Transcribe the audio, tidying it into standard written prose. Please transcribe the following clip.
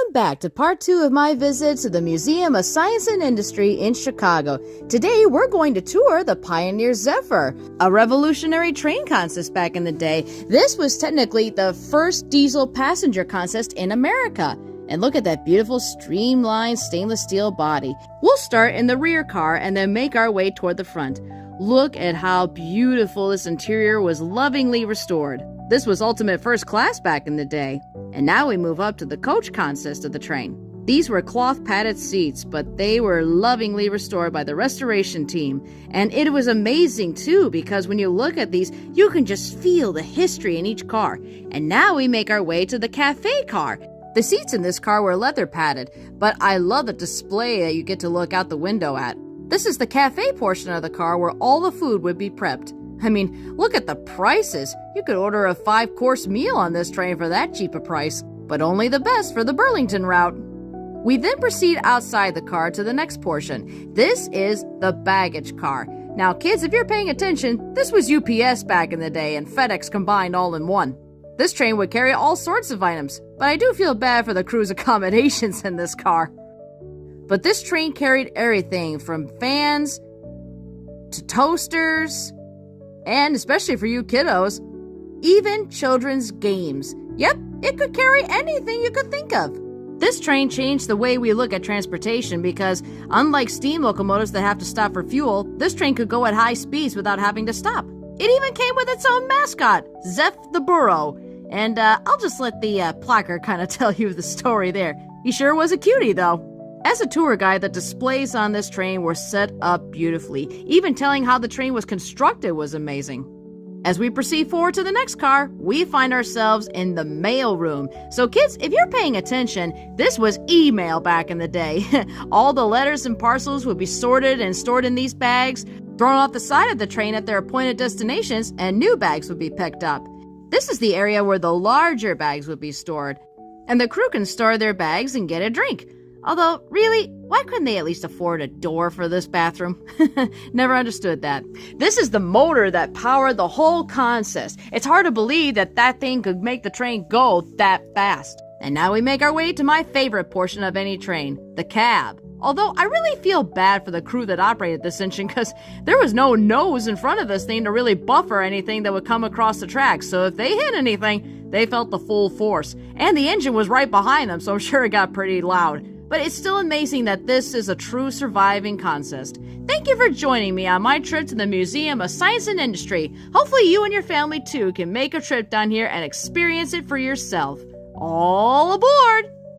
Welcome back to part 2 of my visit to the Museum of Science and Industry in Chicago. Today, we're going to tour the Pioneer Zephyr, a revolutionary train contest back in the day. This was technically the first diesel passenger contest in America. And look at that beautiful streamlined stainless steel body. We'll start in the rear car and then make our way toward the front. Look at how beautiful this interior was lovingly restored. This was ultimate first class back in the day. And now we move up to the coach consist of the train. These were cloth padded seats, but they were lovingly restored by the restoration team. And it was amazing too, because when you look at these, you can just feel the history in each car. And now we make our way to the cafe car. The seats in this car were leather padded, but I love the display that you get to look out the window at. This is the cafe portion of the car where all the food would be prepped. I mean, look at the prices. You could order a 5-course meal on this train for that cheap a price, but only the best for the Burlington route. We then proceed outside the car to the next portion. This is the baggage car. Now, kids, if you're paying attention, this was UPS back in the day and FedEx combined all in one. This train would carry all sorts of items, but I do feel bad for the crew's accommodations in this car. But this train carried everything from fans to toasters, and especially for you kiddos, even children's games. Yep, it could carry anything you could think of. This train changed the way we look at transportation because, unlike steam locomotives that have to stop for fuel, this train could go at high speeds without having to stop. It even came with its own mascot, Zephyr the burro. And I'll just let the placard kind of tell you the story there. He sure was a cutie, though. As a tour guide, the displays on this train were set up beautifully. Even telling how the train was constructed was amazing. As we proceed forward to the next car, we find ourselves in the mail room. So kids, if you're paying attention, this was email back in the day. All the letters and parcels would be sorted and stored in these bags, thrown off the side of the train at their appointed destinations, and new bags would be picked up. This is the area where the larger bags would be stored, and the crew can store their bags and get a drink. Although, really, why couldn't they at least afford a door for this bathroom? Never understood that. This is the motor that powered the whole contest. It's hard to believe that that thing could make the train go that fast. And now we make our way to my favorite portion of any train, the cab. Although I really feel bad for the crew that operated this engine because there was no nose in front of this thing to really buffer anything that would come across the tracks. So if they hit anything, they felt the full force. And the engine was right behind them, so I'm sure it got pretty loud. But it's still amazing that this is a true surviving contest. Thank you for joining me on my trip to the Museum of Science and Industry. Hopefully you and your family too can make a trip down here and experience it for yourself. All aboard!